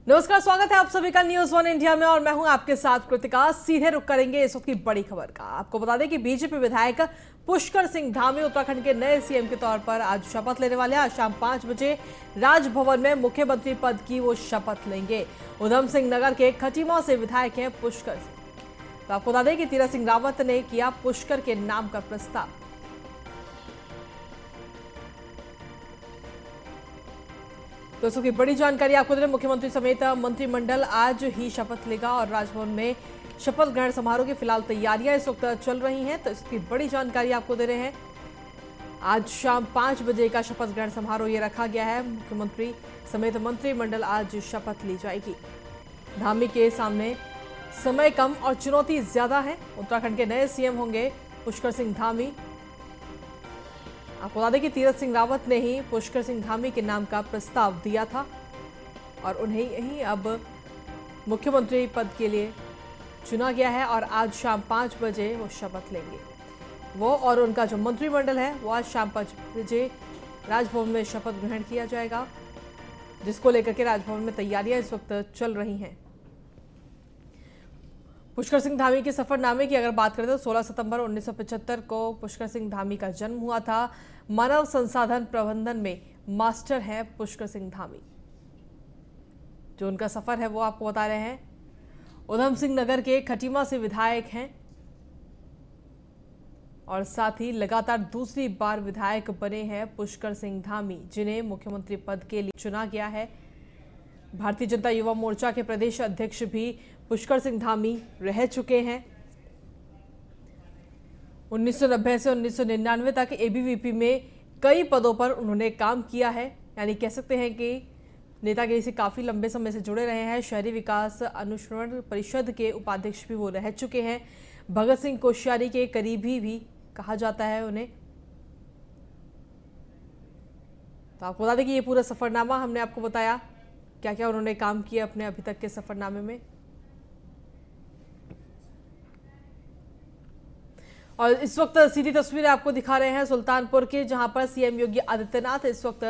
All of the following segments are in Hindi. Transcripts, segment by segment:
नमस्कार, स्वागत है आप सभी का न्यूज वन इंडिया में और मैं हूं आपके साथ कृतिका। सीधे रुक करेंगे इस वक्त की बड़ी खबर का। आपको बता दें कि बीजेपी विधायक पुष्कर सिंह धामी उत्तराखंड के नए सीएम के तौर पर आज शपथ लेने वाले हैं। आज शाम 5 बजे राजभवन में मुख्यमंत्री पद की वो शपथ लेंगे। उधम सिंह नगर के खटीमा से विधायक हैं पुष्कर सिंह। तो आपको बता दें कि तीरथ सिंह रावत ने किया पुष्कर के नाम का प्रस्ताव। तो इसकी बड़ी जानकारी आपको दे रहे, मुख्यमंत्री समेत मंत्रिमंडल आज ही शपथ लेगा और राजभवन में शपथ ग्रहण समारोह की फिलहाल तैयारियां इस वक्त चल रही हैं। तो इसकी बड़ी जानकारी आपको दे रहे हैं। आज शाम 5 बजे का शपथ ग्रहण समारोह ये रखा गया है। मुख्यमंत्री समेत मंत्रिमंडल आज शपथ ली जाएगी। धामी के सामने समय कम और चुनौती ज्यादा है। उत्तराखंड के नए सीएम होंगे पुष्कर सिंह धामी। आपको बता दें कि तीरथ सिंह रावत ने ही पुष्कर सिंह धामी के नाम का प्रस्ताव दिया था और उन्हें ही अब मुख्यमंत्री पद के लिए चुना गया है और आज शाम 5 बजे वो शपथ लेंगे। वो और उनका जो मंत्रिमंडल है वो आज शाम 5 बजे राजभवन में शपथ ग्रहण किया जाएगा, जिसको लेकर के राजभवन में तैयारियां इस वक्त चल रही हैं। पुष्कर सिंह धामी के सफरनामे की अगर बात करें तो 16 सितंबर 1975 को पुष्कर सिंह धामी का जन्म हुआ था। मानव संसाधन प्रबंधन में मास्टर हैं पुष्कर सिंह धामी। जो उनका सफर है वो आपको बता रहे हैं। उधम सिंह नगर के खटीमा से विधायक हैं और साथ ही लगातार दूसरी बार विधायक बने हैं पुष्कर सिंह धामी, जिन्हें मुख्यमंत्री पद के लिए चुना गया है। भारतीय जनता युवा मोर्चा के प्रदेश अध्यक्ष भी पुष्कर सिंह धामी रह चुके हैं। 1990 से 1999 तक एबीवीपी में कई पदों पर उन्होंने काम किया है। यानी कह सकते हैं कि नेतागिरी से काफ़ी लंबे समय से जुड़े रहे हैं। शहरी विकास अनुश्रवण परिषद के उपाध्यक्ष भी वो रह चुके हैं। भगत सिंह कोश्यारी के करीबी भी कहा जाता है उन्हें। तो आपको बता दें कि ये पूरा सफरनामा हमने आपको बताया, क्या क्या उन्होंने काम किया अपने अभी तक के सफरनामे में। और इस वक्त सीधी तस्वीरें आपको दिखा रहे हैं सुल्तानपुर के, जहां पर सीएम योगी आदित्यनाथ इस वक्त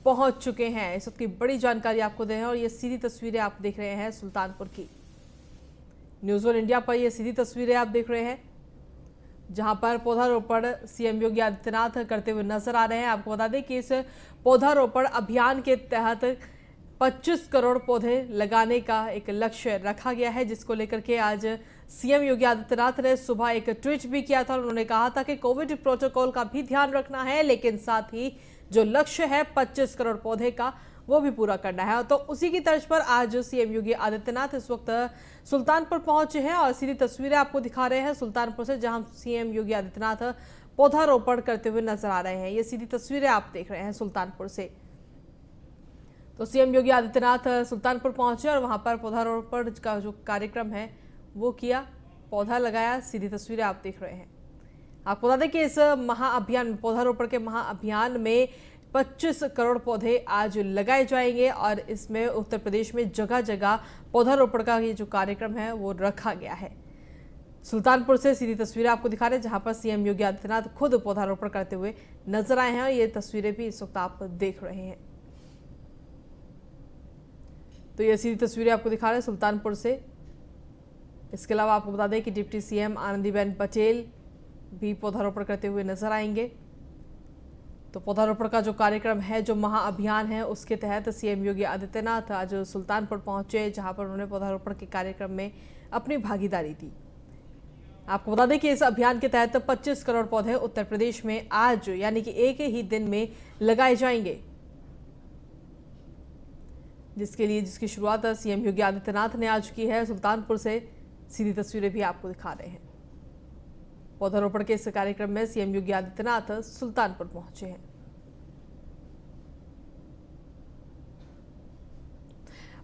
पहुंच चुके हैं। इस वक्त की बड़ी जानकारी आपको दे रहे हैं और ये सीधी तस्वीरें आप देख रहे हैं सुल्तानपुर की। न्यूज वन इंडिया पर ये सीधी तस्वीरें आप देख रहे हैं, जहां पर पौधारोपण सीएम योगी आदित्यनाथ करते हुए नजर आ रहे हैं। आपको बता दें कि इस पौधारोपण अभियान के तहत 25 करोड़ पौधे लगाने का एक लक्ष्य रखा गया है, जिसको लेकर के आज सीएम योगी आदित्यनाथ ने सुबह एक ट्वीट भी किया था। उन्होंने कहा था कि कोविड प्रोटोकॉल का भी ध्यान रखना है, लेकिन साथ ही जो लक्ष्य है 25 करोड़ पौधे का वो भी पूरा करना है। तो उसी की तर्ज पर आज सीएम योगी आदित्यनाथ इस वक्त सुल्तानपुर पहुंचे हैं और सीधी तस्वीरें आपको दिखा रहे हैं सुल्तानपुर से, जहां सीएम योगी आदित्यनाथ पौधारोपण करते हुए नजर आ रहे हैं। ये सीधी तस्वीरें आप देख रहे हैं सुल्तानपुर से। तो सीएम योगी आदित्यनाथ सुल्तानपुर पहुंचे और वहां पर पौधारोपण का जो कार्यक्रम है वो किया, पौधा लगाया। सीधी तस्वीरें आप देख रहे हैं। आपको बता दें कि इस महाअभियान, पौधारोपण के महाअभियान में 25 करोड़ पौधे आज लगाए जाएंगे और इसमें उत्तर प्रदेश में जगह जगह पौधारोपण का ये जो कार्यक्रम है वो रखा गया है। सुल्तानपुर से सीधी तस्वीरें आपको दिखा रहे हैं, जहां पर सीएम योगी आदित्यनाथ खुद पौधारोपण करते हुए नजर आए हैं और ये तस्वीरें भी इस वक्त आप देख रहे हैं। तो ये सीधी तस्वीरें आपको दिखा रहे हैं सुल्तानपुर से। इसके अलावा आपको बता दें कि डिप्टी सीएम आनंदीबेन पटेल भी पौधारोपण करते हुए नजर आएंगे। तो पौधारोपण का जो कार्यक्रम है, जो महाअभियान है, उसके तहत सीएम योगी आदित्यनाथ आज सुल्तानपुर पहुंचे, जहां पर उन्होंने पौधारोपण के कार्यक्रम में अपनी भागीदारी दी। आपको बता दें कि इस अभियान के तहत 25 करोड़ पौधे उत्तर प्रदेश में आज यानी कि एक ही दिन में लगाए जाएंगे, जिसकी शुरुआत सीएम योगी आदित्यनाथ ने आज की है सुल्तानपुर से। सीधी तस्वीरें भी आपको दिखा रहे हैं। पौधारोपण के इस कार्यक्रम में सीएम योगी आदित्यनाथ सुल्तानपुर पहुंचे हैं।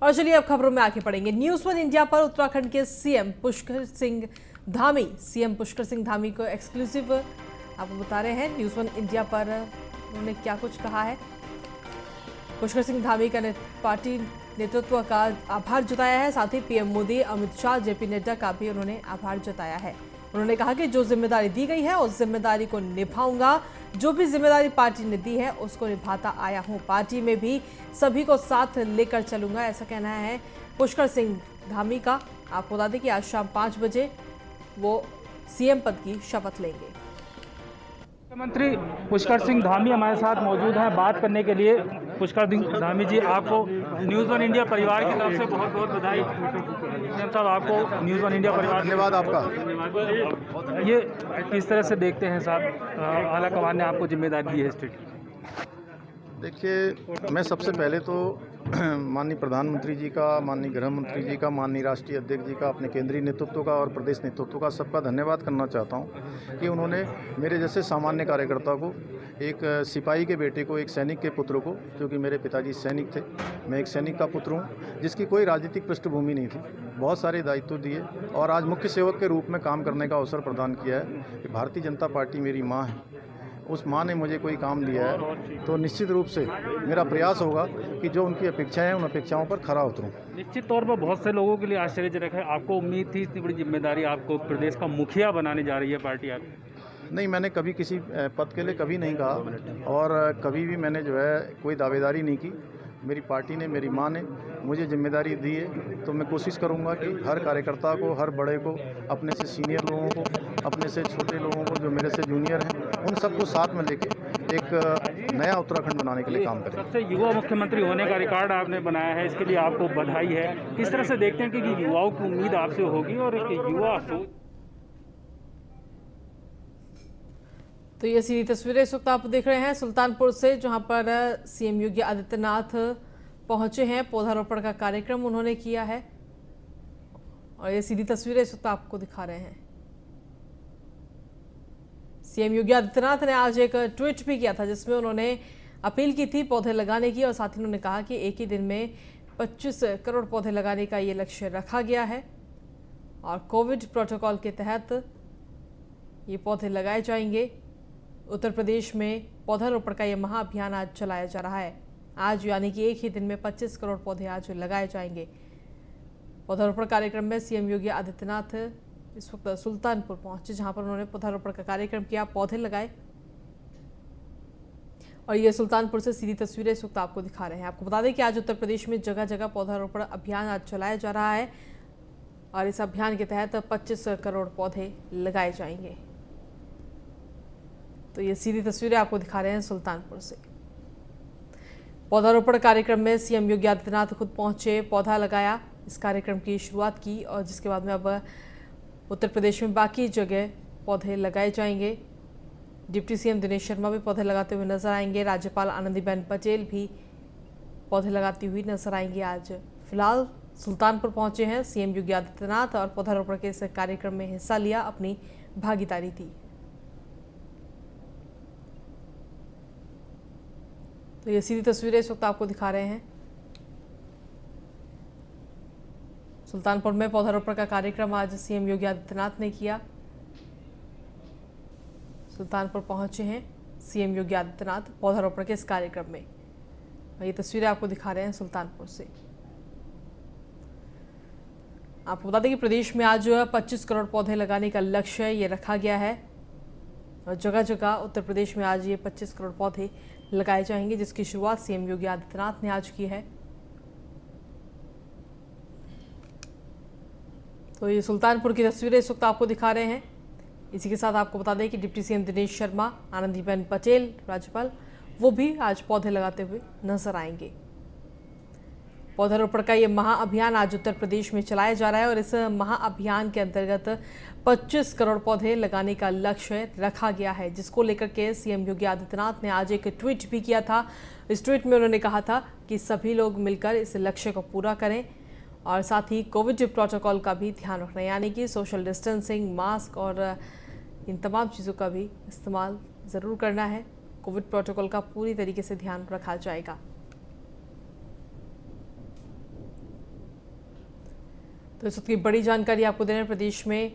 और चलिए अब खबरों में आगे बढ़ेंगे। न्यूज वन इंडिया पर उत्तराखंड के सीएम पुष्कर सिंह धामी, सीएम पुष्कर सिंह धामी को एक्सक्लूसिव आपको बता रहे हैं। न्यूज वन इंडिया पर उन्होंने क्या कुछ कहा है। पुष्कर सिंह धामी का पार्टी नेतृत्व का आभार जताया है। साथ ही पीएम मोदी, अमित शाह, जेपी नड्डा का भी उन्होंने आभार जताया है। उन्होंने कहा कि जो जिम्मेदारी दी गई है उस जिम्मेदारी को निभाऊंगा, जो भी जिम्मेदारी पार्टी ने दी है उसको निभाता आया हूं, पार्टी में भी सभी को साथ लेकर चलूंगा, ऐसा कहना है पुष्कर सिंह धामी का। आपको बता दें कि आज शाम 5 बजे वो सीएम पद की शपथ लेंगे। मुख्यमंत्री पुष्कर सिंह धामी हमारे साथ मौजूद हैं बात करने के लिए। पुष्कर सिंह धामी जी, आपको न्यूज़ ऑन इंडिया परिवार की तरफ से बहुत बहुत बधाई। साहब, आपको न्यूज़ ऑन इंडिया परिवार धन्यवाद आपका। ये किस तरह से देखते हैं साहब, आला कमान ने आपको जिम्मेदारी दी है स्टेट की? देखिए, मैं सबसे पहले तो माननीय प्रधानमंत्री जी का, माननीय गृह मंत्री जी का, माननीय राष्ट्रीय अध्यक्ष जी का, अपने केंद्रीय नेतृत्व का और प्रदेश नेतृत्व का सबका धन्यवाद करना चाहता हूं कि उन्होंने मेरे जैसे सामान्य कार्यकर्ता को, एक सिपाही के बेटे को, एक सैनिक के पुत्र को, क्योंकि मेरे पिताजी सैनिक थे, मैं एक सैनिक का पुत्र हूं जिसकी कोई राजनीतिक पृष्ठभूमि नहीं थी, बहुत सारे दायित्व दिए और आज मुख्य सेवक के रूप में काम करने का अवसर प्रदान किया है कि भारतीय जनता पार्टी मेरी माँ है, उस माँ ने मुझे कोई काम दिया है तो निश्चित रूप से मेरा प्रयास होगा कि जो उनकी अपेक्षाएं हैं उन अपेक्षाओं पर खरा उतरूं। निश्चित तौर पर बहुत से लोगों के लिए आश्चर्यजनक है, आपको उम्मीद थी इतनी बड़ी जिम्मेदारी आपको प्रदेश का मुखिया बनाने जा रही है पार्टी आप? नहीं, मैंने कभी किसी पद के लिए कभी नहीं कहा और कभी भी मैंने जो है कोई दावेदारी नहीं की। मेरी पार्टी ने, मेरी माँ ने मुझे जिम्मेदारी दी है तो मैं कोशिश करूंगा कि हर कार्यकर्ता को, हर बड़े को, अपने से सीनियर लोगों को, अपने से छोटे लोगों को, जो मेरे से जूनियर हैं, उन सबको साथ में लेके एक नया उत्तराखंड बनाने के लिए काम करें। सबसे युवा मुख्यमंत्री होने का रिकॉर्ड आपने बनाया है, इसके लिए आपको बधाई है। किस तरह से देखते हैं कि युवाओं की उम्मीद आपसे होगी और एक युवा सोच? तो ये सीधी तस्वीरें इस वक्त आप देख रहे हैं सुल्तानपुर से, जहां पर सीएम योगी आदित्यनाथ पहुंचे हैं, पौधारोपण का कार्यक्रम उन्होंने किया है और ये सीधी तस्वीरें इस वक्त आपको दिखा रहे हैं। सीएम योगी आदित्यनाथ ने आज एक ट्वीट भी किया था जिसमें उन्होंने अपील की थी पौधे लगाने की और साथ ही उन्होंने कहा कि एक ही दिन में 25 करोड़ पौधे लगाने का ये लक्ष्य रखा गया है और कोविड प्रोटोकॉल के तहत ये पौधे लगाए जाएंगे। उत्तर प्रदेश में पौधारोपण का यह महाअभियान आज चलाया जा रहा है। आज यानी कि एक ही दिन में 25 करोड़ पौधे आज लगाए जाएंगे। पौधारोपण कार्यक्रम में सीएम योगी आदित्यनाथ इस वक्त सुल्तानपुर पहुंचे, जहां पर उन्होंने पौधारोपण का कार्यक्रम किया, पौधे लगाए और ये सुल्तानपुर से सीधी तस्वीरें इस वक्त आपको दिखा रहे हैं। आपको बता दें कि आज उत्तर प्रदेश में जगह जगह पौधारोपण अभियान आज चलाया जा रहा है और इस अभियान के तहत 25 करोड़ पौधे लगाए जाएंगे। तो ये सीधी तस्वीरें आपको दिखा रहे हैं सुल्तानपुर से। पौधारोपण कार्यक्रम में सीएम योगी आदित्यनाथ खुद पहुंचे, पौधा लगाया, इस कार्यक्रम की शुरुआत की और जिसके बाद में अब उत्तर प्रदेश में बाकी जगह पौधे लगाए जाएंगे। डिप्टी सीएम दिनेश शर्मा भी पौधे लगाते हुए नजर आएंगे, राज्यपाल आनंदीबेन पटेल भी पौधे लगाती हुई नजर आएंगे। आज फिलहाल सुल्तानपुर पहुंचे हैं सीएम योगी आदित्यनाथ और पौधारोपण के इस कार्यक्रम में हिस्सा लिया, अपनी भागीदारी दी। तो ये सीधी तस्वीरें इस वक्त आपको दिखा रहे हैं सुल्तानपुर में पौधारोपण का कार्यक्रम आज सीएम योगी आदित्यनाथ ने किया। सुल्तानपुर पहुंचे हैं सीएम योगी आदित्यनाथ पौधारोपण के इस कार्यक्रम में। ये तस्वीरें आपको दिखा रहे हैं सुल्तानपुर से। आपको बता दें कि प्रदेश में आज 25 करोड़ पौधे लगाने का लक्ष्य ये रखा गया है और जगह जगह उत्तर प्रदेश में आज ये 25 करोड़ पौधे लगाए जाएंगे, जिसकी शुरुआत सीएम योगी आदित्यनाथ ने आज की है। तो ये सुल्तानपुर की तस्वीरें इस वक्त आपको दिखा रहे हैं। इसी के साथ आपको बता दें कि डिप्टी सीएम दिनेश शर्मा, आनंदीबेन पटेल, राज्यपाल, वो भी आज पौधे लगाते हुए नजर आएंगे। पौधारोपण का ये महाअभियान आज उत्तर प्रदेश में चलाया जा रहा है और इस महाअभियान के अंतर्गत 25 करोड़ पौधे लगाने का लक्ष्य रखा गया है, जिसको लेकर के सीएम योगी आदित्यनाथ ने आज एक ट्वीट भी किया था। इस ट्वीट में उन्होंने कहा था कि सभी लोग मिलकर इस लक्ष्य को पूरा करें और साथ ही कोविड प्रोटोकॉल का भी ध्यान रखना, यानी कि सोशल डिस्टेंसिंग, मास्क और इन तमाम चीज़ों का भी इस्तेमाल ज़रूर करना है। कोविड प्रोटोकॉल का पूरी तरीके से ध्यान रखा जाएगा। तो इस वक्त की बड़ी जानकारी आपको दे रहे हैं। प्रदेश में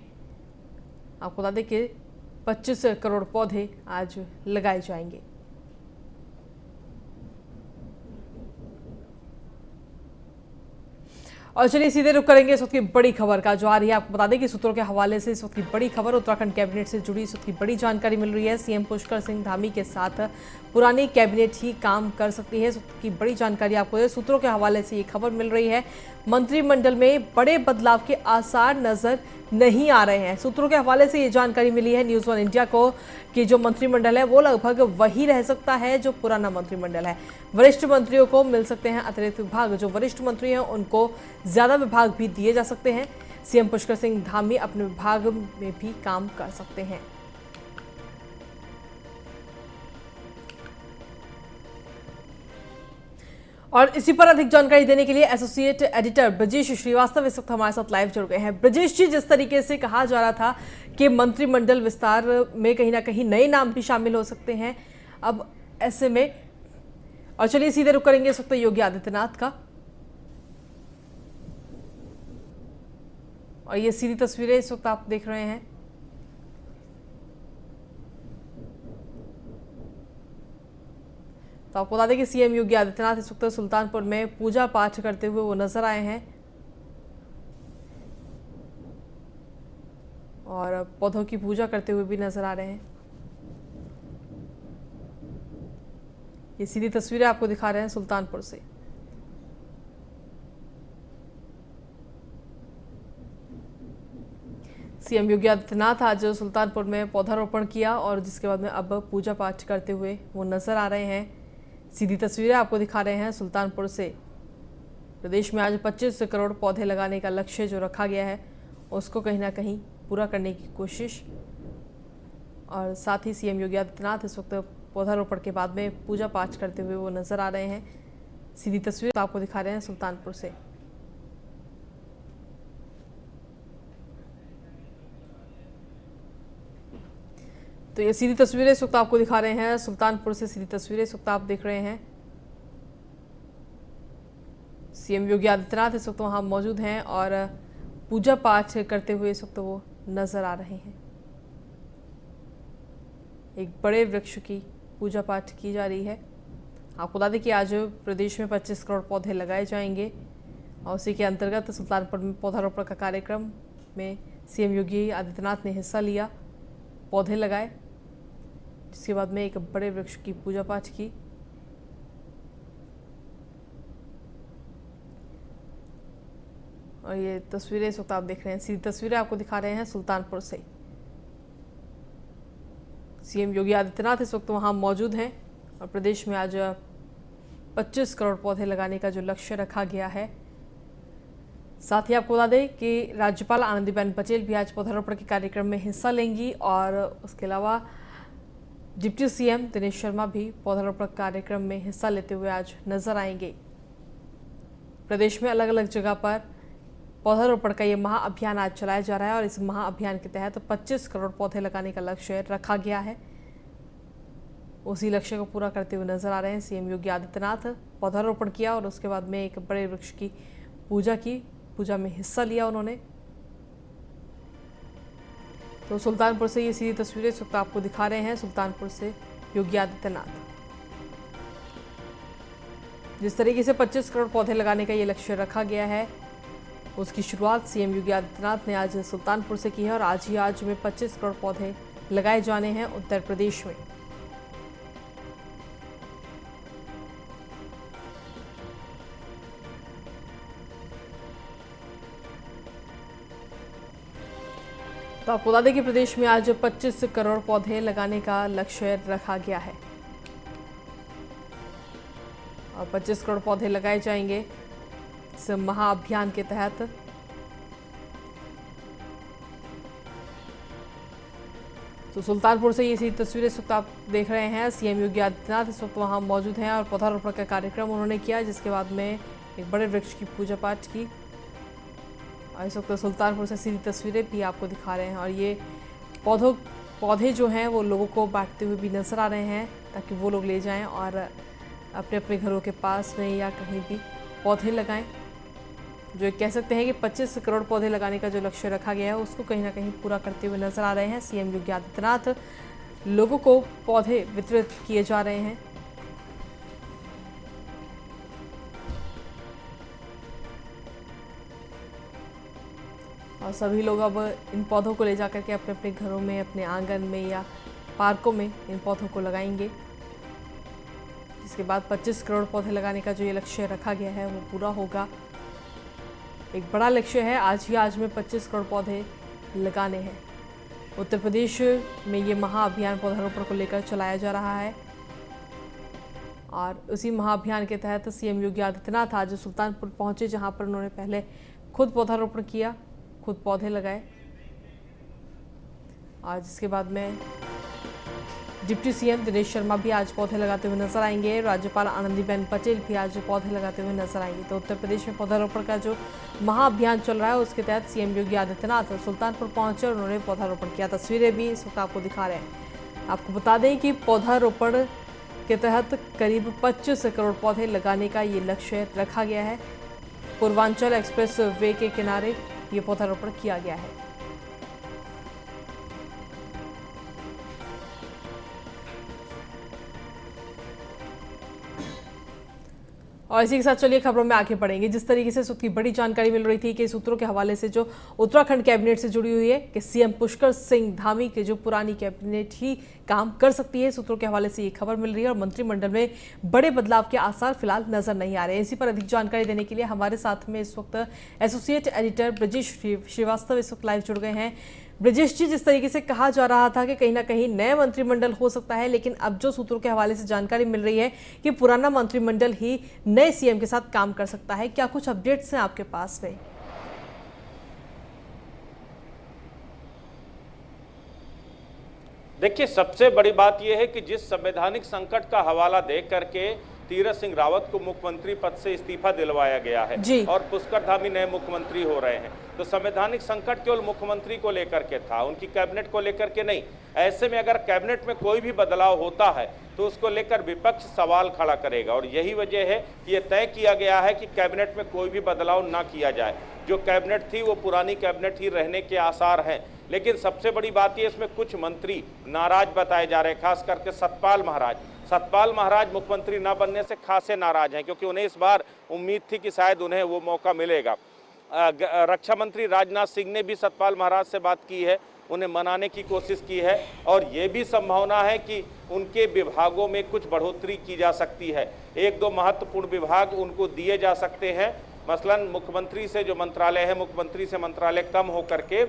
आपको बता दें कि 25 करोड़ पौधे आज लगाए जाएंगे। और चलिए सीधे रुक करेंगे इस वक्त की बड़ी खबर का जो आ रही है। आपको बता दें कि सूत्रों के हवाले से इस वक्त की बड़ी खबर, उत्तराखंड कैबिनेट से जुड़ी इस वक्त की बड़ी जानकारी मिल रही है। सीएम पुष्कर सिंह धामी के साथ पुरानी कैबिनेट ही काम कर सकती है, इस वक्त की बड़ी जानकारी आपको है। सूत्रों के हवाले से ये खबर मिल रही है, मंत्रिमंडल में बड़े बदलाव के आसार नजर नहीं आ रहे हैं। सूत्रों के हवाले से ये जानकारी मिली है न्यूज़ वन इंडिया को कि जो मंत्रिमंडल है वो लगभग वही रह सकता है जो पुराना मंत्रिमंडल है। वरिष्ठ मंत्रियों को मिल सकते हैं अतिरिक्त विभाग, जो वरिष्ठ मंत्री हैं उनको ज्यादा विभाग भी दिए जा सकते हैं। सीएम पुष्कर सिंह धामी अपने विभाग में भी काम कर सकते हैं। और इसी पर अधिक जानकारी देने के लिए एसोसिएट एडिटर ब्रजेश श्रीवास्तव इस वक्त हमारे साथ लाइव जुड़ गए हैं। ब्रजेश जी, जिस तरीके से कहा जा रहा था कि मंत्रिमंडल विस्तार में कहीं ना कहीं नए नाम भी शामिल हो सकते हैं, अब ऐसे में और चलिए सीधे रुक करेंगे इस वक्त योगी आदित्यनाथ का। और ये सीधी तस्वीरें इस वक्त आप देख रहे हैं। तो आपको बता दें कि सीएम योगी आदित्यनाथ इस वक्त सुल्तानपुर में पूजा पाठ करते हुए वो नजर आए हैं और पौधों की पूजा करते हुए भी नजर आ रहे हैं। ये सीधी तस्वीरें आपको दिखा रहे हैं सुल्तानपुर से। सीएम योगी आदित्यनाथ आज सुल्तानपुर में पौधारोपण किया और जिसके बाद में अब पूजा पाठ करते हुए वो नजर आ रहे हैं। सीधी तस्वीरें आपको दिखा रहे हैं सुल्तानपुर से। प्रदेश में आज 25 करोड़ पौधे लगाने का लक्ष्य जो रखा गया है उसको कहीं ना कहीं पूरा करने की कोशिश, और साथ ही सीएम योगी आदित्यनाथ इस वक्त पौधारोपण के बाद में पूजा पाठ करते हुए वो नजर आ रहे हैं। सीधी तस्वीर आपको दिखा रहे हैं सुल्तानपुर से। तो ये सीधी तस्वीरें इस वक्त आपको दिखा रहे हैं सुल्तानपुर से। सीधी तस्वीरें इस वक्त आप देख रहे हैं। सीएम योगी आदित्यनाथ इस वक्त वहां मौजूद हैं और पूजा पाठ करते हुए इस वक्त वो नजर आ रहे हैं। एक बड़े वृक्ष की पूजा पाठ की जा रही है। आपको बता दें कि आज प्रदेश में 25 करोड़ पौधे लगाए जाएंगे और उसी के अंतर्गत सुल्तानपुर में पौधारोपण का कार्यक्रम में सीएम योगी आदित्यनाथ ने हिस्सा लिया, पौधे लगाए, जिसके बाद में एक बड़े वृक्ष की पूजा पाठ की। और ये तस्वीरें इस वक्त आप देख रहे हैं, सीधी तस्वीरें आपको दिखा रहे हैं सुल्तानपुर से। सीएम योगी आदित्यनाथ इस वक्त वहां मौजूद हैं और प्रदेश में आज 25 करोड़ पौधे लगाने का जो लक्ष्य रखा गया है। साथ ही आपको बता दें कि राज्यपाल आनंदीबेन पटेल भी आज पौधारोपण के कार्यक्रम में हिस्सा लेंगी और उसके अलावा डिप्टी सीएम दिनेश शर्मा भी पौधारोपण कार्यक्रम में हिस्सा लेते हुए आज नजर आएंगे। प्रदेश में अलग अलग जगह पर पौधारोपण का ये महाअभियान आज चलाया जा रहा है और इस महाअभियान के तहत 25 करोड़ पौधे लगाने का लक्ष्य रखा गया है। उसी लक्ष्य को पूरा करते हुए नजर आ रहे हैं सीएम योगी आदित्यनाथ। पौधारोपण किया और उसके बाद में एक बड़े वृक्ष की पूजा की, पूजा में हिस्सा लिया उन्होंने। तो सुल्तानपुर से ये सीधी तस्वीरें इस वक्त आपको दिखा रहे हैं सुल्तानपुर से योगी आदित्यनाथ। जिस तरीके से 25 करोड़ पौधे लगाने का ये लक्ष्य रखा गया है उसकी शुरुआत सीएम योगी आदित्यनाथ ने आज सुल्तानपुर से की है और आज में 25 करोड़ पौधे लगाए जाने हैं उत्तर प्रदेश में। तो आपको बता दें कि प्रदेश में आज 25 करोड़ पौधे लगाने का लक्ष्य रखा गया है और 25 करोड़ पौधे लगाए जाएंगे इस महाअभियान के तहत। तो सुल्तानपुर से ये सीधी तस्वीरें इस वक्त आप देख रहे हैं। सीएम योगी आदित्यनाथ इस वक्त वहां मौजूद हैं और पौधारोपण का कार्यक्रम उन्होंने किया, जिसके बाद में एक बड़े वृक्ष की पूजा पाठ की। और इस वक्त सुल्तानपुर से सीधी तस्वीरें भी आपको दिखा रहे हैं और ये पौधे जो हैं वो लोगों को बांटते हुए भी नजर आ रहे हैं ताकि वो लोग ले जाएं और अपने अपने घरों के पास में या कहीं भी पौधे लगाएं। जो कह सकते हैं कि 25 करोड़ पौधे लगाने का जो लक्ष्य रखा गया है उसको कहीं ना कहीं पूरा करते हुए नजर आ रहे हैं सीएम योगी आदित्यनाथ। लोगों को पौधे वितरित किए जा रहे हैं। और सभी लोग अब इन पौधों को ले जाकर के अपने अपने घरों में, अपने आंगन में या पार्कों में इन पौधों को लगाएंगे, जिसके बाद 25 करोड़ पौधे लगाने का जो ये लक्ष्य रखा गया है वो पूरा होगा। एक बड़ा लक्ष्य है, आज में 25 करोड़ पौधे लगाने हैं। उत्तर प्रदेश में ये महाअभियान पौधारोपण को लेकर चलाया जा रहा है और उसी महाअभियान के तहत सीएम योगी आदित्यनाथ आज सुल्तानपुर पहुंचे, जहां पर उन्होंने पहले खुद पौधारोपण किया, खुद पौधे लगाए। आज इसके बाद में डिप्टी सीएम दिनेश शर्मा भी आज पौधे लगाते हुए नजर आएंगे। राज्यपाल आनंदीबेन पटेल भी आज पौधे लगाते हुए नजर आएंगे। तो उत्तर प्रदेश में पौधारोपण का जो महाअभियान चल रहा है उसके तहत सीएम योगी आदित्यनाथ सुल्तानपुर पहुंचे और उन्होंने पौधारोपण किया। तस्वीरें भी इस वक्त आपको दिखा रहे हैं। आपको बता दें कि पौधारोपण के तहत करीब 25 करोड़ पौधे लगाने का ये लक्ष्य रखा गया है। पूर्वांचल एक्सप्रेस वे के किनारे ये पौधारोपण किया गया है। और इसी के साथ चलिए खबरों में आगे बढ़ेंगे। जिस तरीके से उसकी बड़ी जानकारी मिल रही थी कि सूत्रों के हवाले से जो उत्तराखंड कैबिनेट से जुड़ी हुई है कि सीएम पुष्कर सिंह धामी के जो पुरानी कैबिनेट ही काम कर सकती है, सूत्रों के हवाले से ये खबर मिल रही है और मंत्रिमंडल में बड़े बदलाव के आसार फिलहाल नजर नहीं आ रहे हैं। इसी पर अधिक जानकारी देने के लिए हमारे साथ में इस वक्त एसोसिएट एडिटर ब्रजेश श्रीवास्तव इस वक्त लाइव जुड़ गए हैं। ब्रजेश जी, जिस तरीके से कहा जा रहा था कि कहीं ना कहीं नया मंत्रिमंडल हो सकता है, लेकिन अब जो सूत्रों के हवाले से जानकारी मिल रही है कि पुराना मंत्रिमंडल ही नए सीएम के साथ काम कर सकता है, क्या कुछ अपडेट्स हैं आपके पास में? देखिए, सबसे बड़ी बात यह है कि जिस संवैधानिक संकट का हवाला दे करके तीरथ सिंह रावत को मुख्यमंत्री पद से इस्तीफा दिलवाया गया है और पुष्कर धामी नए मुख्यमंत्री हो रहे हैं, तो संवैधानिक संकट केवल मुख्यमंत्री को लेकर के था, उनकी कैबिनेट को लेकर के नहीं। ऐसे में अगर कैबिनेट में कोई भी बदलाव होता है तो उसको लेकर विपक्ष सवाल खड़ा करेगा और यही वजह है कि यह तय किया गया है कि कैबिनेट में कोई भी बदलाव ना किया जाए। जो कैबिनेट थी वो पुरानी कैबिनेट ही रहने के आसार हैं, लेकिन सबसे बड़ी बात यह इसमें कुछ मंत्री नाराज बताए जा रहे हैं, खास करके सतपाल महाराज मुख्यमंत्री न बनने से खासे नाराज हैं, क्योंकि उन्हें इस बार उम्मीद थी कि शायद उन्हें वो मौका मिलेगा। रक्षा मंत्री राजनाथ सिंह ने भी सतपाल महाराज से बात की है, उन्हें मनाने की कोशिश की है और ये भी संभावना है कि उनके विभागों में कुछ बढ़ोतरी की जा सकती है। एक दो महत्वपूर्ण विभाग उनको दिए जा सकते हैं, मसलन मुख्यमंत्री से जो मंत्रालय है, मुख्यमंत्री से मंत्रालय कम हो करके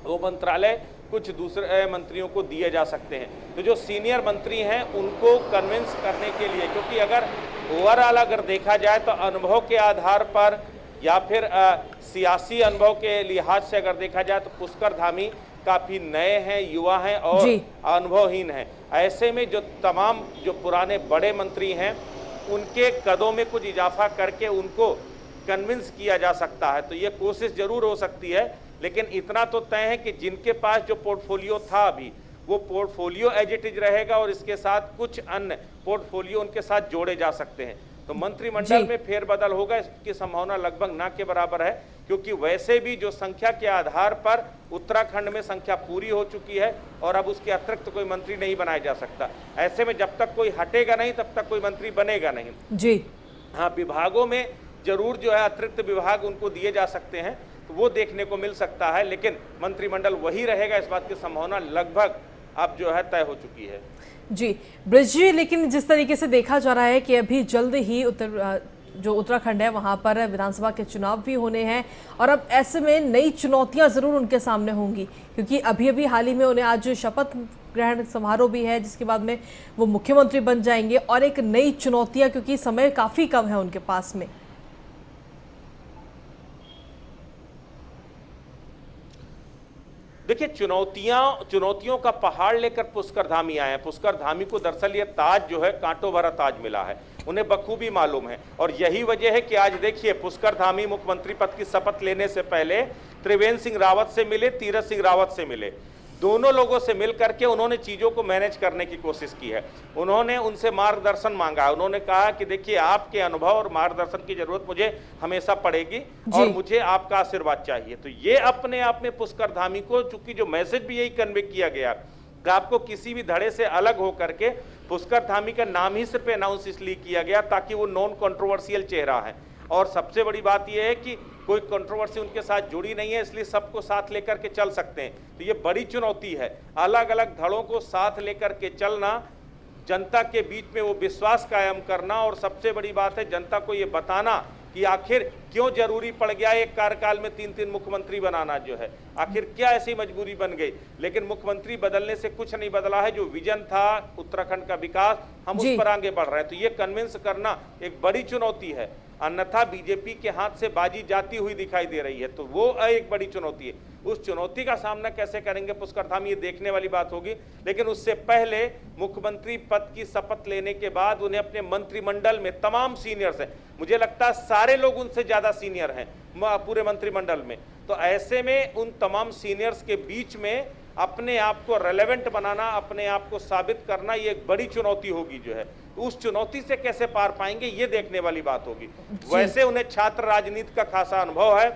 वो मंत्रालय कुछ दूसरे मंत्रियों को दिए जा सकते हैं। तो जो सीनियर मंत्री हैं उनको कन्विंस करने के लिए, क्योंकि अगर ओवरऑल अगर देखा जाए तो अनुभव के आधार पर या फिर सियासी अनुभव के लिहाज से अगर देखा जाए तो पुष्कर धामी काफ़ी नए हैं, युवा हैं और अनुभवहीन हैं। ऐसे में जो तमाम जो पुराने बड़े मंत्री हैं उनके कदों में कुछ इजाफा करके उनको कन्विंस किया जा सकता है। तो ये कोशिश जरूर हो सकती है, लेकिन इतना तो तय है कि जिनके पास जो पोर्टफोलियो था अभी वो पोर्टफोलियो एज इट इज रहेगा और इसके साथ कुछ अन्य पोर्टफोलियो उनके साथ जोड़े जा सकते हैं। तो मंत्रिमंडल में फेरबदल होगा इसकी संभावना लगभग ना के बराबर है, क्योंकि वैसे भी जो संख्या के आधार पर उत्तराखंड में संख्या पूरी हो चुकी है और अब उसके अतिरिक्त तो कोई मंत्री नहीं बनाया जा सकता। ऐसे में जब तक कोई हटेगा नहीं तब तक कोई मंत्री बनेगा नहीं जी। हाँ, विभागों में जरूर जो है अतिरिक्त विभाग उनको दिए जा सकते हैं, तो वो देखने को मिल सकता है, लेकिन मंत्रिमंडल वही रहेगा इस बात की संभावना लगभग अब जो है तय हो चुकी है। जी ब्रज जी, लेकिन जिस तरीके से देखा जा रहा है कि अभी जल्द ही उत्तराखंड है वहां पर विधानसभा के चुनाव भी होने हैं और अब ऐसे में नई चुनौतियां जरूर उनके सामने होंगी, क्योंकि अभी हाल ही में उन्हें आज शपथ ग्रहण समारोह भी है, जिसके बाद में वो मुख्यमंत्री बन जाएंगे और एक नई चुनौतियां, क्योंकि समय काफी कम है उनके पास में। देखिए, चुनौतियों का पहाड़ लेकर पुष्कर धामी आए हैं। पुष्कर धामी को दरअसल ये ताज जो है कांटों भरा ताज मिला है, उन्हें बखूबी मालूम है और यही वजह है कि आज देखिए पुष्कर धामी मुख्यमंत्री पद की शपथ लेने से पहले त्रिवेंद्र सिंह रावत से मिले, तीरथ सिंह रावत से मिले। दोनों लोगों से मिल करके उन्होंने चीज़ों को मैनेज करने की कोशिश की है। उन्होंने उनसे मार्गदर्शन मांगा, उन्होंने कहा कि देखिए आपके अनुभव और मार्गदर्शन की जरूरत मुझे हमेशा पड़ेगी और मुझे आपका आशीर्वाद चाहिए। तो ये अपने आप में पुष्कर धामी को, चूंकि जो मैसेज भी यही कन्वे किया गया कि आपको किसी भी धड़े से अलग हो करके पुष्कर धामी का नाम ही सिर्फ अनाउंस इसलिए किया गया ताकि वो नॉन कंट्रोवर्शियल चेहरा है। और सबसे बड़ी बात यह है कि कोई कंट्रोवर्सी उनके साथ जुड़ी नहीं है, इसलिए सबको साथ लेकर के चल सकते हैं। तो ये बड़ी चुनौती है, अलग अलग धड़ों को साथ लेकर के चलना, जनता के बीच में वो विश्वास कायम करना, और सबसे बड़ी बात है जनता को ये बताना कि आखिर क्यों जरूरी पड़ गया एक कार्यकाल में 3-3 मुख्यमंत्री बनाना, जो है आखिर क्या ऐसी मजबूरी बन गई। लेकिन मुख्यमंत्री बदलने से कुछ नहीं बदला है, जो विजन था उत्तराखंड का विकास, हम उस पर आगे बढ़ रहे हैं। तो ये कन्विंस करना एक बड़ी चुनौती है, अन्यथा बीजेपी के हाथ से बाजी जाती हुई दिखाई दे रही है, तो वो एक बड़ी चुनौती है। उस चुनौती का सामना कैसे करेंगे पुष्कर धामी, ये देखने वाली बात होगी। लेकिन उससे पहले मुख्यमंत्री पद की शपथ लेने के बाद उन्हें अपने मंत्रिमंडल में तमाम सीनियर्स हैं, मुझे लगता है सारे लोग उनसे ज्यादा सीनियर हैं पूरे मंत्रिमंडल में, तो ऐसे में उन तमाम सीनियर्स के बीच में अपने आप को रेलेवेंट बनाना, अपने आप को साबित करना, ये एक बड़ी चुनौती होगी जो है। उस चुनौती से कैसे पार पाएंगे ये देखने वाली बात होगी। वैसे उन्हें छात्र राजनीति का खासा अनुभव है,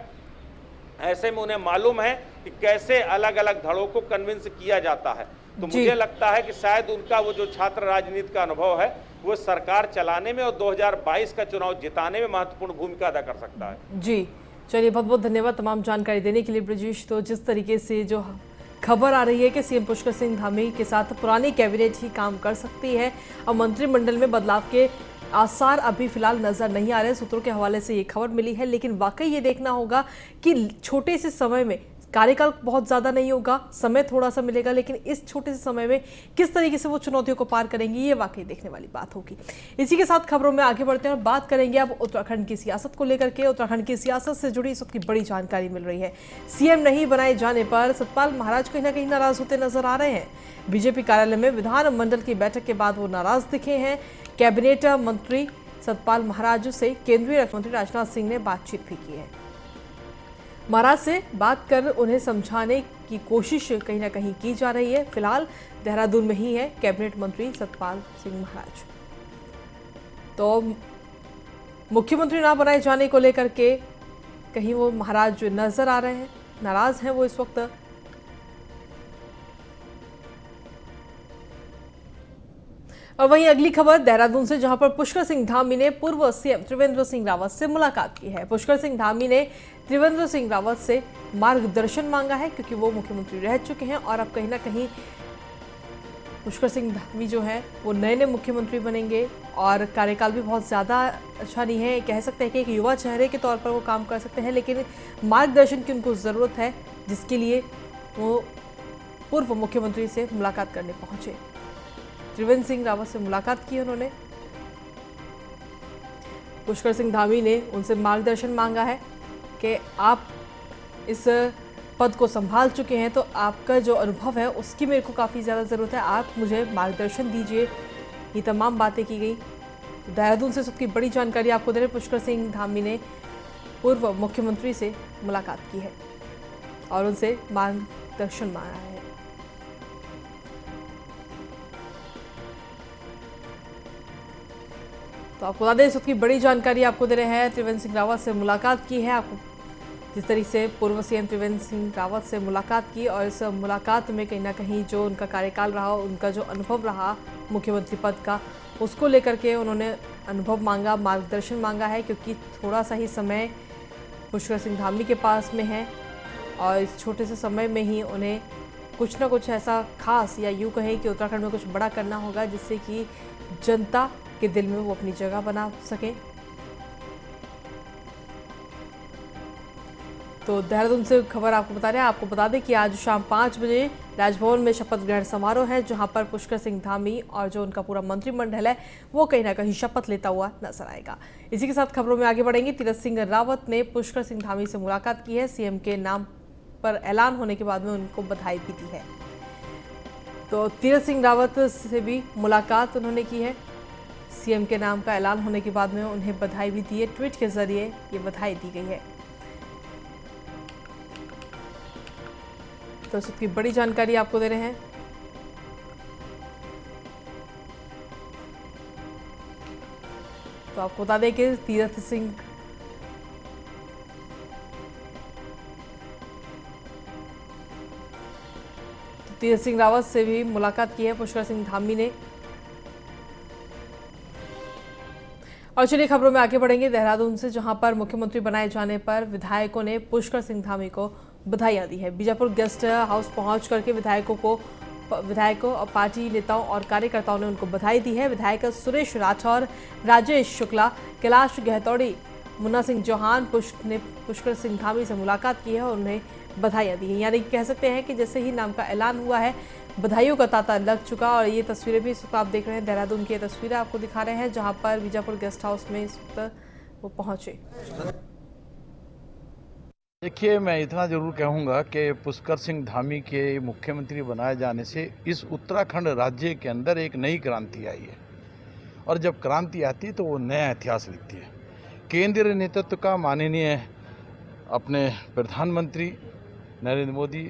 ऐसे में उन्हें मालूम है कि कैसे अलग अलग धड़ों को कन्विंस किया जाता है। तो मुझे लगता है कि शायद उनका वो जो छात्र राजनीति का अनुभव है वो सरकार चलाने में और 2022 का चुनाव जिताने में महत्वपूर्ण भूमिका अदा कर सकता है। जी चलिए, बहुत बहुत धन्यवाद तमाम जानकारी देने के लिए ब्रजेश। तो जिस तरीके से जो खबर आ रही है कि सीएम पुष्कर सिंह धामी के साथ पुरानी कैबिनेट ही काम कर सकती है और मंत्रिमंडल में बदलाव के आसार अभी फिलहाल नजर नहीं आ रहे, सूत्रों के हवाले से ये खबर मिली है। लेकिन वाकई ये देखना होगा कि छोटे से समय में, कार्यकाल बहुत ज़्यादा नहीं होगा, समय थोड़ा सा मिलेगा, लेकिन इस छोटे से समय में किस तरीके से वो चुनौतियों को पार करेंगे ये वाकई देखने वाली बात होगी। इसी के साथ खबरों में आगे बढ़ते हैं और बात करेंगे अब उत्तराखंड की सियासत को लेकर के। उत्तराखंड की सियासत से जुड़ी इस वक्त की बड़ी जानकारी मिल रही है। सीएम नहीं बनाए जाने पर सतपाल महाराज कहीं ना कहीं नाराज होते नजर आ रहे हैं। बीजेपी कार्यालय में विधानमंडल की बैठक के बाद वो नाराज दिखे हैं। कैबिनेट मंत्री सतपाल महाराज से केंद्रीय रक्षा मंत्री राजनाथ सिंह ने बातचीत भी की है। महाराज से बात कर उन्हें समझाने की कोशिश कहीं ना कहीं की जा रही है। फिलहाल देहरादून में ही है कैबिनेट मंत्री सतपाल सिंह महाराज। तो मुख्यमंत्री ना बनाए जाने को लेकर के कहीं वो महाराज नजर आ रहे हैं, नाराज हैं वो इस वक्त। और वहीं अगली खबर देहरादून से, जहां पर पुष्कर सिंह धामी ने पूर्व सीएम त्रिवेंद्र सिंह रावत से मुलाकात की है। पुष्कर सिंह धामी ने त्रिवेंद्र सिंह रावत से मार्गदर्शन मांगा है, क्योंकि वो मुख्यमंत्री रह चुके हैं और अब कहीं ना कहीं पुष्कर सिंह धामी जो है वो नए मुख्यमंत्री बनेंगे और कार्यकाल भी बहुत ज़्यादा अच्छा नहीं है। कह सकते हैं कि एक युवा चेहरे के तौर पर वो काम कर सकते हैं, लेकिन मार्गदर्शन की उनको ज़रूरत है, जिसके लिए वो पूर्व मुख्यमंत्री से मुलाकात करने पहुंचे। त्रिवेंद्र सिंह रावत से मुलाकात की उन्होंने। पुष्कर सिंह धामी ने उनसे मार्गदर्शन मांगा है कि आप इस पद को संभाल चुके हैं, तो आपका जो अनुभव है उसकी मेरे को काफ़ी ज़्यादा ज़रूरत है, आप मुझे मार्गदर्शन दीजिए। ये तमाम बातें की गई। देहरादून से सबकी बड़ी जानकारी आपको दे रहे। पुष्कर सिंह धामी ने पूर्व मुख्यमंत्री से मुलाकात की है और उनसे मार्गदर्शन मांगा है। तो आपको बता दें, इस वक्त की बड़ी जानकारी आपको दे रहे हैं। त्रिवेंद्र सिंह रावत से मुलाकात की है। आपको जिस तरीके से पूर्व सीएम त्रिवेंद्र सिंह रावत से मुलाकात की और इस मुलाकात में कहीं ना कहीं जो उनका कार्यकाल रहा, उनका जो अनुभव रहा मुख्यमंत्री पद का, उसको लेकर के उन्होंने अनुभव मांगा, मार्गदर्शन मांगा है, क्योंकि थोड़ा सा ही समय पुष्कर सिंह धामी के पास में है और इस छोटे से समय में ही उन्हें कुछ ना कुछ ऐसा खास, या यूँ कहें कि उत्तराखंड में कुछ बड़ा करना होगा, जिससे कि जनता के दिल में वो अपनी जगह बना सके। तो देहरादून से खबर आपको बता रहे हैं। आपको बता दें कि आज शाम 5 बजे राजभवन में शपथ ग्रहण समारोह है, जहां पर पुष्कर सिंह धामी और जो उनका पूरा मंत्रिमंडल है वो कहीं ना कहीं शपथ लेता हुआ नजर आएगा। इसी के साथ खबरों में आगे बढ़ेंगे। तीरथ सिंह रावत ने पुष्कर सिंह धामी से मुलाकात की है। सीएम के नाम पर ऐलान होने के बाद में उनको बधाई भी दी है। तो तीरथ सिंह रावत से भी मुलाकात उन्होंने की है। सीएम के नाम का ऐलान होने के बाद में उन्हें बधाई भी दी है। ट्वीट के जरिए ये बधाई दी गई है। तो इसकी बड़ी जानकारी आपको दे रहे हैं। तो आपको बता दें कि तीरथ सिंह रावत से भी मुलाकात की है पुष्कर सिंह धामी ने। और चलिए खबरों में आगे बढ़ेंगे देहरादून से, जहां पर मुख्यमंत्री बनाए जाने पर विधायकों ने पुष्कर सिंह धामी को बधाइयां दी है। बीजापुर गेस्ट हाउस पहुंच करके विधायकों और पार्टी नेताओं और कार्यकर्ताओं ने उनको बधाई दी है। विधायक सुरेश राठौर, राजेश शुक्ला, कैलाश गहतौड़ी, मुन्ना सिंह चौहान ने पुष्कर सिंह धामी से मुलाकात की है और उन्हें बधाइयां दी हैं। यानी कह सकते हैं कि जैसे ही नाम का ऐलान हुआ है, बधाइयों का तांता लग चुका। और ये तस्वीरें भी इस वक्त आप देख रहे हैं, देहरादून की ये तस्वीरें आपको दिखा रहे हैं, जहां पर बीजापुर गेस्ट हाउस में इस वक्त वो पहुंचे। देखिए, मैं इतना ज़रूर कहूँगा कि पुष्कर सिंह धामी के मुख्यमंत्री बनाए जाने से इस उत्तराखंड राज्य के अंदर एक नई क्रांति आई है। और जब क्रांति आती है तो वो नया इतिहास लिखती है। केंद्रीय नेतृत्व का माननीय अपने प्रधानमंत्री नरेंद्र मोदी,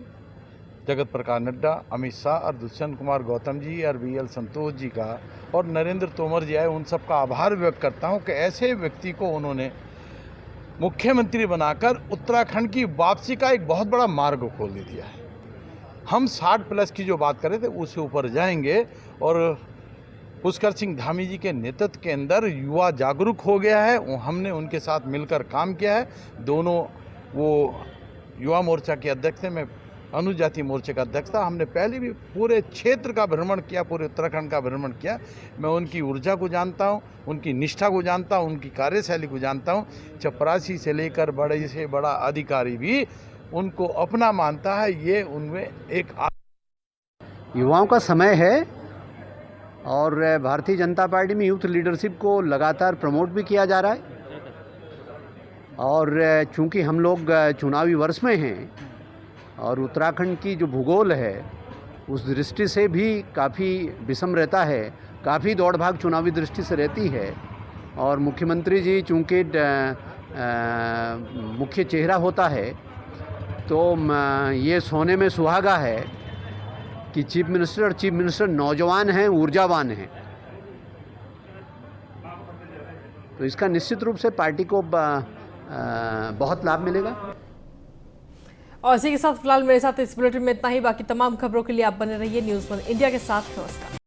जगत प्रकाश नड्डा, अमित शाह और दुष्यंत कुमार गौतम जी और BL संतोष जी का और नरेंद्र तोमर जी आए, उन सब का आभार व्यक्त करता हूँ कि ऐसे व्यक्ति को उन्होंने मुख्यमंत्री बनाकर उत्तराखंड की वापसी का एक बहुत बड़ा मार्ग खोल दे दिया है। हम 60+ की जो बात कर रहे थे उससे ऊपर जाएंगे और पुष्कर सिंह धामी जी के नेतृत्व के अंदर युवा जागरूक हो गया है। हमने उनके साथ मिलकर काम किया है। दोनों वो युवा मोर्चा के अध्यक्ष थे, मैं अनुजाति मोर्चे का अध्यक्ष था। हमने पहले भी पूरे क्षेत्र का भ्रमण किया, पूरे उत्तराखंड का भ्रमण किया। मैं उनकी ऊर्जा को जानता हूं, उनकी निष्ठा को जानता हूं, उनकी कार्यशैली को जानता हूं। चपरासी से लेकर बड़े से बड़ा अधिकारी भी उनको अपना मानता है। ये उनमें एक युवाओं का समय है और भारतीय जनता पार्टी में यूथ लीडरशिप को लगातार प्रमोट भी किया जा रहा है। और चूंकि हम लोग चुनावी वर्ष में हैं और उत्तराखंड की जो भूगोल है उस दृष्टि से भी काफ़ी विषम रहता है, काफ़ी दौड़ भाग चुनावी दृष्टि से रहती है। और मुख्यमंत्री जी चूँकि मुख्य चेहरा होता है तो ये सोने में सुहागा है कि चीफ मिनिस्टर नौजवान हैं, ऊर्जावान हैं। तो इसका निश्चित रूप से पार्टी को बहुत लाभ मिलेगा। और इसी के साथ फिलहाल मेरे साथ इस बुलेटिन में इतना ही। बाकी तमाम खबरों के लिए आप बने रहिए न्यूज़ 1 इंडिया के साथ। नमस्कार।